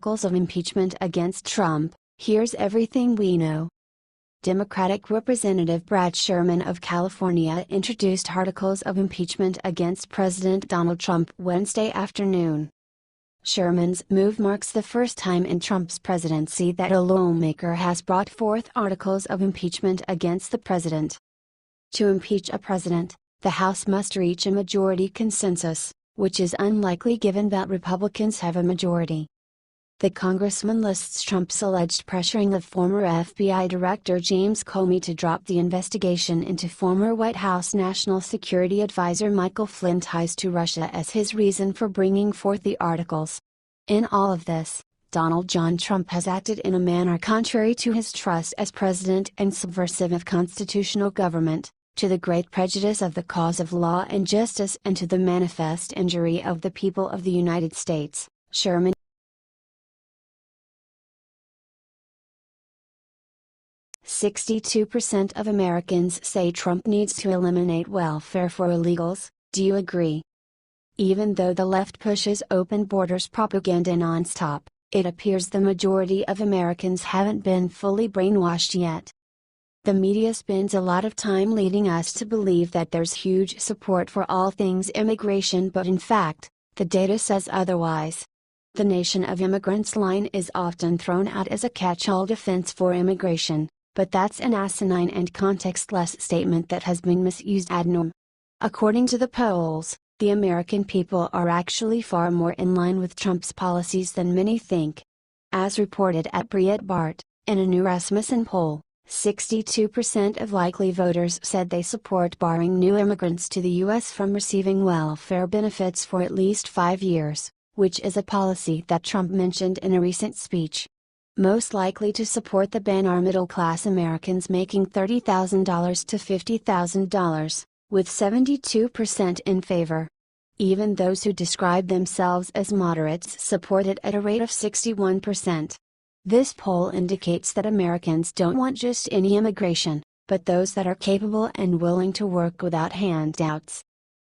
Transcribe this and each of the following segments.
Articles of impeachment against Trump. Here's everything we know. Democratic Representative Brad Sherman of California introduced articles of impeachment against President Donald Trump Wednesday afternoon. Sherman's move marks the first time in Trump's presidency that a lawmaker has brought forth articles of impeachment against the president. To impeach a president, the House must reach a majority consensus, which is unlikely given that Republicans have a majority. The congressman lists Trump's alleged pressuring of former FBI Director James Comey to drop the investigation into former White House National Security Advisor Michael Flynn's ties to Russia as his reason for bringing forth the articles. In all of this, Donald John Trump has acted in a manner contrary to his trust as president and subversive of constitutional government, to the great prejudice of the cause of law and justice and to the manifest injury of the people of the United States, Sherman. 62% of Americans say Trump needs to eliminate welfare for illegals. Do you agree? Even though the left pushes open borders propaganda nonstop, it appears the majority of Americans haven't been fully brainwashed yet. The media spends a lot of time leading us to believe that there's huge support for all things immigration, but in fact, the data says otherwise. The nation of immigrants line is often thrown out as a catch-all defense for immigration, but that's an asinine and contextless statement that has been misused ad nauseam. According to the polls, the American people are actually far more in line with Trump's policies than many think. As reported at Breitbart, in a new Rasmussen poll, 62% of likely voters said they support barring new immigrants to the U.S. from receiving welfare benefits for at least 5 years, which is a policy that Trump mentioned in a recent speech. Most likely to support the ban are middle-class Americans making $30,000 to $50,000, with 72% in favor. Even those who describe themselves as moderates support it at a rate of 61%. This poll indicates that Americans don't want just any immigration, but those that are capable and willing to work without handouts.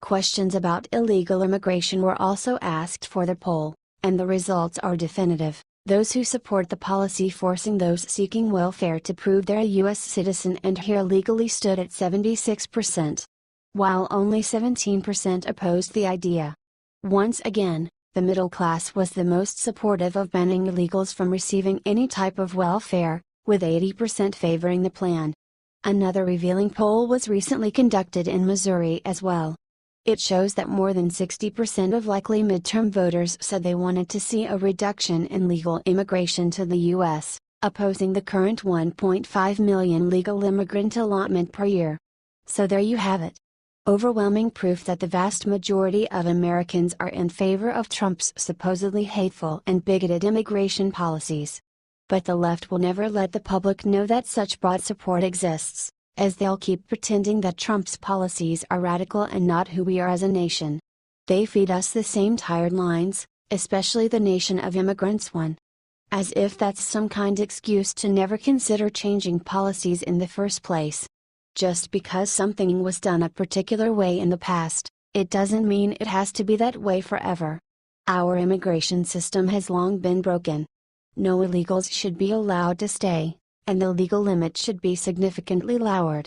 Questions about illegal immigration were also asked for the poll, and the results are definitive. Those who support the policy forcing those seeking welfare to prove they're a U.S. citizen and here legally stood at 76%, while only 17% opposed the idea. Once again, the middle class was the most supportive of banning illegals from receiving any type of welfare, with 80% favoring the plan. Another revealing poll was recently conducted in Missouri as well. It shows that more than 60% of likely midterm voters said they wanted to see a reduction in legal immigration to the U.S., opposing the current 1.5 million legal immigrant allotment per year. So there you have it. Overwhelming proof that the vast majority of Americans are in favor of Trump's supposedly hateful and bigoted immigration policies. But the left will never let the public know that such broad support exists, as they'll keep pretending that Trump's policies are radical and not who we are as a nation. They feed us the same tired lines, especially the nation of immigrants one. As if that's some kind of excuse to never consider changing policies in the first place. Just because something was done a particular way in the past, it doesn't mean it has to be that way forever. Our immigration system has long been broken. No illegals should be allowed to stay, and the legal limit should be significantly lowered.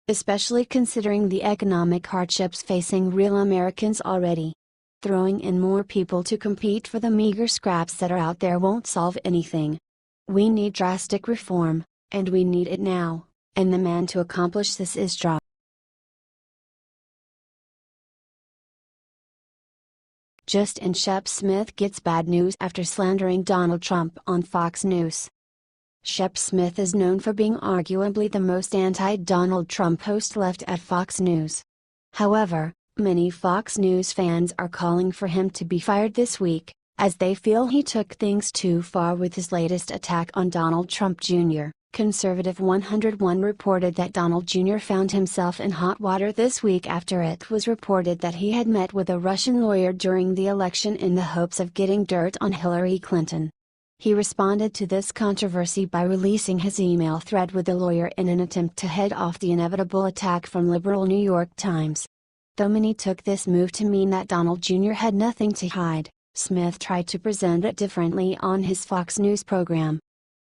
Especially considering the economic hardships facing real Americans already. Throwing in more people to compete for the meager scraps that are out there won't solve anything. We need drastic reform, and we need it now. And the man to accomplish this is Trump. Justin Shep Smith gets bad news after slandering Donald Trump on Fox News. Shep Smith is known for being arguably the most anti-Donald Trump host left at Fox News. However, many Fox News fans are calling for him to be fired this week, as they feel he took things too far with his latest attack on Donald Trump Jr. Conservative 101 reported that Donald Jr. found himself in hot water this week after it was reported that he had met with a Russian lawyer during the election in the hopes of getting dirt on Hillary Clinton. He responded to this controversy by releasing his email thread with the lawyer in an attempt to head off the inevitable attack from liberal New York Times. Though many took this move to mean that Donald Jr. had nothing to hide, Smith tried to present it differently on his Fox News program.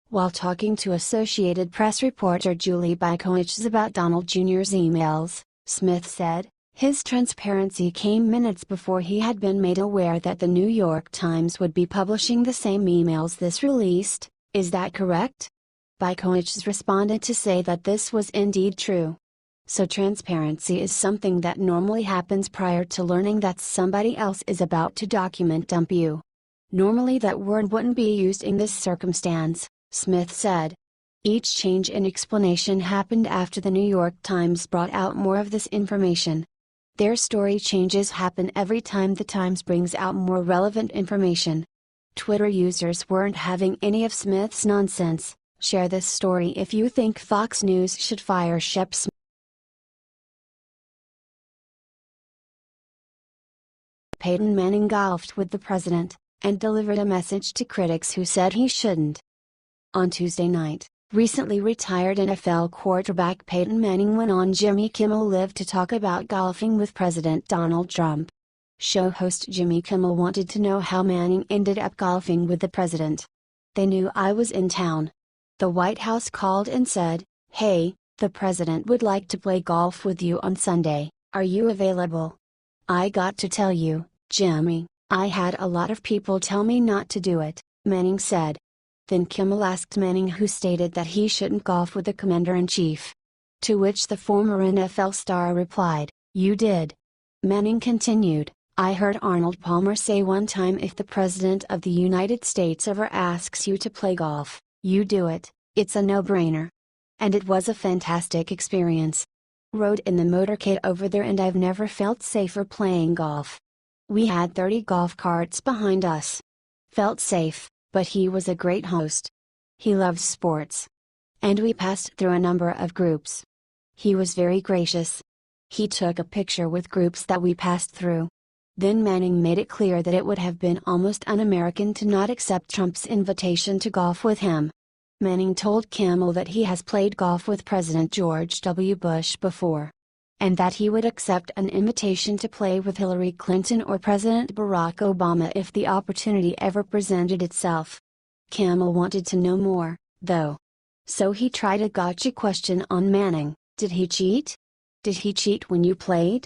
While talking to Associated Press reporter Julie Bykowicz's about Donald Jr.'s emails, Smith said, his transparency came minutes before he had been made aware that the New York Times would be publishing the same emails this released. Is that correct? Bykowicz responded to say that this was indeed true. So transparency is something that normally happens prior to learning that somebody else is about to document dump you. Normally that word wouldn't be used in this circumstance, Smith said. Each change in explanation happened after the New York Times brought out more of this information. Their story changes happen every time the Times brings out more relevant information. Twitter users weren't having any of Smith's nonsense. Share this story if you think Fox News should fire Shep. Peyton Manning golfed with the president, and delivered a message to critics who said he shouldn't. On Tuesday night, recently retired NFL quarterback Peyton Manning went on Jimmy Kimmel Live to talk about golfing with President Donald Trump. Show host Jimmy Kimmel wanted to know how Manning ended up golfing with the president. They knew I was in town. The White House called and said, "Hey, the president would like to play golf with you on Sunday, are you available?" I got to tell you, Jimmy, I had a lot of people tell me not to do it, Manning said. Then Kimmel asked Manning, who stated that he shouldn't golf with the commander-in-chief. To which the former NFL star replied, "You did." Manning continued, "I heard Arnold Palmer say one time, if the President of the United States ever asks you to play golf, you do it, it's a no-brainer. And it was a fantastic experience. Rode in the motorcade over there and I've never felt safer playing golf. We had 30 golf carts behind us. Felt safe, but he was a great host. He loves sports. And we passed through a number of groups. He was very gracious. He took a picture with groups that we passed through." Then Manning made it clear that it would have been almost un-American to not accept Trump's invitation to golf with him. Manning told Kimmel that he has played golf with President George W. Bush before. And that he would accept an invitation to play with Hillary Clinton or President Barack Obama if the opportunity ever presented itself. Kimmel wanted to know more, though. So he tried a gotcha question on Manning: did he cheat? Did he cheat when you played?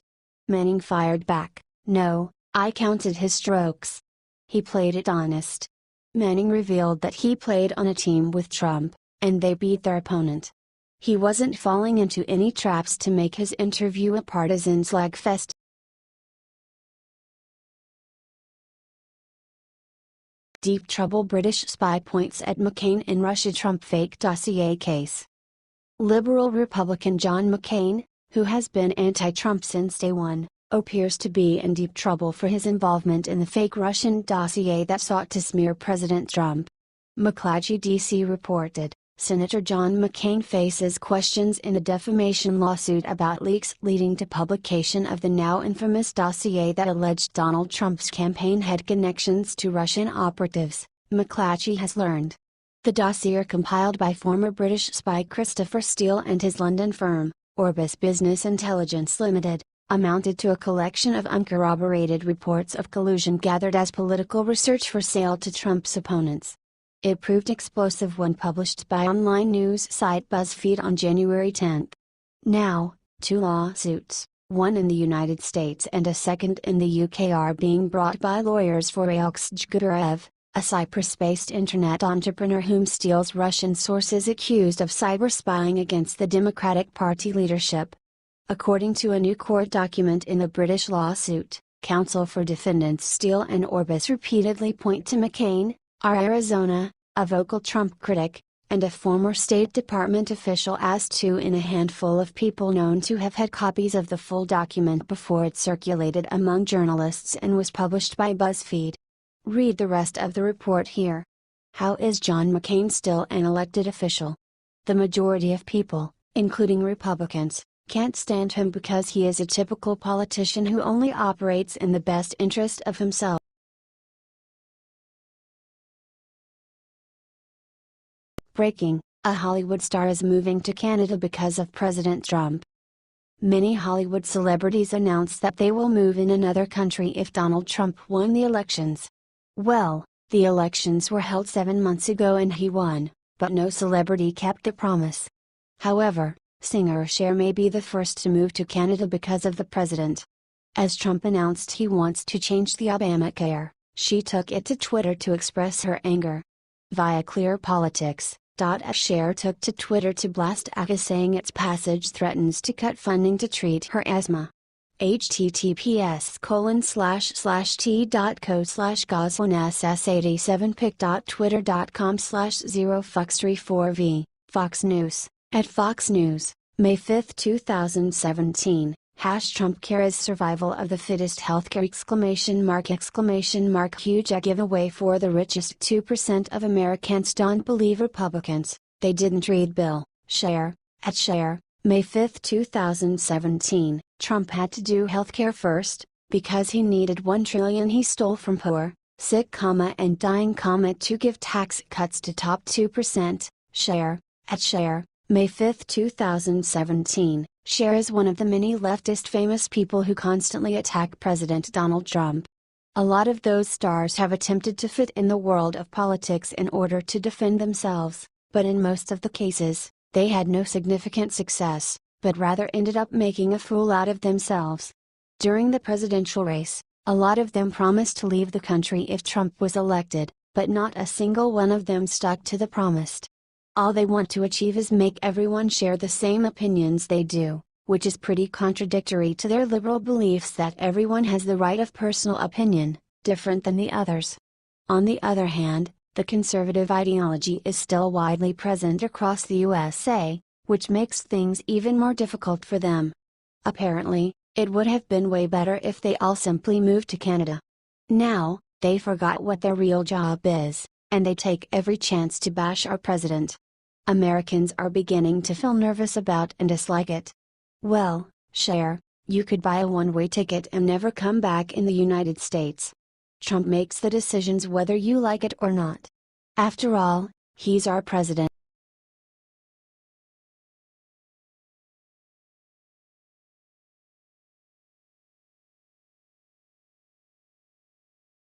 Manning fired back, "No, I counted his strokes. He played it honest." Manning revealed that he played on a team with Trump, and they beat their opponent. He wasn't falling into any traps to make his interview a partisan slugfest. Deep trouble, British spy points at McCain in Russia-Trump fake dossier case. Liberal Republican John McCain, who has been anti-Trump since day one, appears to be in deep trouble for his involvement in the fake Russian dossier that sought to smear President Trump. McClatchy D.C. reported, Senator John McCain faces questions in a defamation lawsuit about leaks leading to publication of the now infamous dossier that alleged Donald Trump's campaign had connections to Russian operatives, McClatchy has learned. The dossier, compiled by former British spy Christopher Steele and his London firm, Orbis Business Intelligence Limited, amounted to a collection of uncorroborated reports of collusion gathered as political research for sale to Trump's opponents. It proved explosive when published by online news site BuzzFeed on January 10. Now, 2 lawsuits, one in the United States and a second in the UK, are being brought by lawyers for Alexej Gudarev, a Cyprus-based internet entrepreneur whom Steele's Russian sources accused of cyber spying against the Democratic Party leadership. According to a new court document in the British lawsuit, counsel for defendants Steele and Orbis repeatedly point to McCain, our Arizona, a vocal Trump critic, and a former State Department official as two in a handful of people known to have had copies of the full document before it circulated among journalists and was published by BuzzFeed. Read the rest of the report here. How is John McCain still an elected official? The majority of people, including Republicans, can't stand him because he is a typical politician who only operates in the best interest of himself. Breaking: a Hollywood star is moving to Canada because of President Trump. Many Hollywood celebrities announced that they will move in another country if Donald Trump won the elections. Well, the elections were held 7 months ago and he won, but no celebrity kept the promise. However, singer Cher may be the first to move to Canada because of the president. As Trump announced he wants to change the Obamacare, she took it to Twitter to express her anger. Via Clear Politics, Cher took to Twitter to blast ACA, saying its passage threatens to cut funding to treat her asthma. https://t.co/gosonss87pic.twitter.com/0fucks34v, Fox News, at Fox News, May 5, 2017, #TrumpCare is survival of the fittest healthcare! Huge a giveaway for the richest 2% of Americans don't believe Republicans, they didn't read Bill. Cher, at Cher, May 5, 2017, Trump had to do healthcare first, because he needed $1 trillion he stole from poor, sick, and dying, to give tax cuts to top 2%, Cher, at Cher, May 5, 2017, Cher is one of the many leftist famous people who constantly attack President Donald Trump. A lot of those stars have attempted to fit in the world of politics in order to defend themselves, but in most of the cases, they had no significant success, but rather ended up making a fool out of themselves. During the presidential race, a lot of them promised to leave the country if Trump was elected, but not a single one of them stuck to the promised. All they want to achieve is make everyone share the same opinions they do, which is pretty contradictory to their liberal beliefs that everyone has the right of personal opinion, different than the others. On the other hand, the conservative ideology is still widely present across the USA, which makes things even more difficult for them. Apparently, it would have been way better if they all simply moved to Canada. Now, they forgot what their real job is, and they take every chance to bash our president. Americans are beginning to feel nervous about and dislike it. Well, Cher, you could buy a one-way ticket and never come back in the United States. Trump makes the decisions whether you like it or not. After all, he's our president.